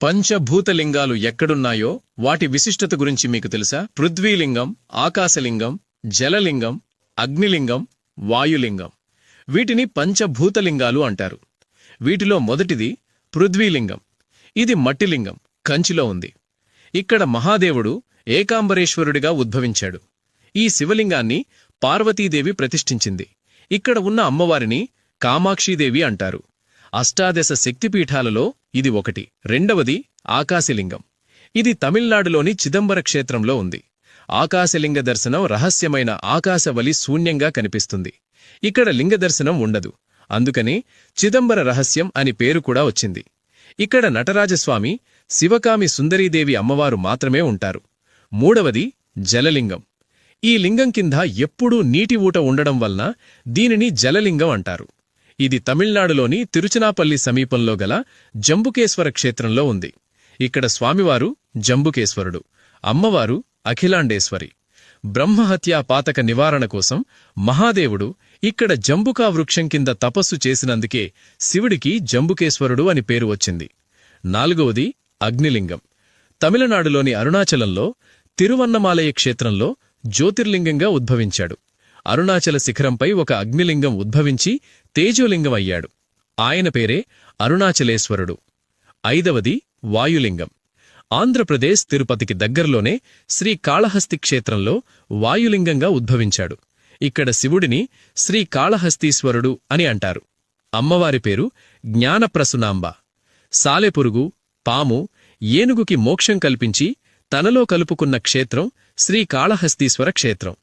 పంచభూతలింగాలు ఎక్కడున్నాయో వాటి విశిష్టత గురించి మీకు తెలుసా? పృథ్వీలింగం, ఆకాశలింగం, జలలింగం, అగ్నిలింగం, వాయులింగం. వీటిని పంచభూతలింగాలు అంటారు. వీటిలో మొదటిది పృథ్వీలింగం. ఇది మట్టిలింగం, కంచిలో ఉంది. ఇక్కడ మహాదేవుడు ఏకాంబరేశ్వరుడిగా ఉద్భవించాడు. ఈ శివలింగాన్ని పార్వతీదేవి ప్రతిష్ఠించింది. ఇక్కడ ఉన్న అమ్మవారిని కామాక్షీదేవి అంటారు. అష్టాదశ శక్తిపీఠాలలో ఇది ఒకటి. రెండవది ఆకాశలింగం. ఇది తమిళనాడులోని చిదంబర క్షేత్రంలో ఉంది. ఆకాశలింగ దర్శనం రహస్యమైన ఆకాశవలి శూన్యంగా కనిపిస్తుంది. ఇక్కడ లింగదర్శనం ఉండదు. అందుకని చిదంబర రహస్యం అని పేరు కూడా వచ్చింది. ఇక్కడ నటరాజస్వామి, శివకామి సుందరీదేవి అమ్మవారు మాత్రమే ఉంటారు. మూడవది జలలింగం. ఈ లింగం కింద ఎప్పుడూ నీటి ఊట ఉండడం వలన దీనిని జలలింగం అంటారు. ఇది తమిళనాడులోని తిరుచినాపల్లి సమీపంలో గల జంబుకేశ్వర క్షేత్రంలో ఉంది. ఇక్కడ స్వామివారు జంబుకేశ్వరుడు, అమ్మవారు అఖిలాండేశ్వరి. బ్రహ్మహత్యా పాతక నివారణ కోసం మహాదేవుడు ఇక్కడ జంబుకా వృక్షం కింద తపస్సు చేసినందుకే శివుడికి జంబుకేశ్వరుడు అని పేరు వచ్చింది. నాలుగవది అగ్నిలింగం. తమిళనాడులోని అరుణాచలంలో తిరువన్నమాలయ క్షేత్రంలో జ్యోతిర్లింగంగా ఉద్భవించాడు. అరుణాచల శిఖరంపై ఒక అగ్నిలింగం ఉద్భవించి తేజోలింగం అయ్యాడు. ఆయన పేరే అరుణాచలేశ్వరుడు. ఐదవది వాయులింగం. ఆంధ్రప్రదేశ్ తిరుపతికి దగ్గరలోనే శ్రీకాళహస్తి క్షేత్రంలో వాయులింగంగా ఉద్భవించాడు. ఇక్కడ శివుడిని శ్రీకాళహస్తీశ్వరుడు అని అంటారు. అమ్మవారి పేరు జ్ఞానప్రసునాంబ. సాలెపురుగు, పాము, ఏనుగుకి మోక్షం కల్పించి తనలో కలుపుకున్న క్షేత్రం శ్రీకాళహస్తీశ్వర క్షేత్రం.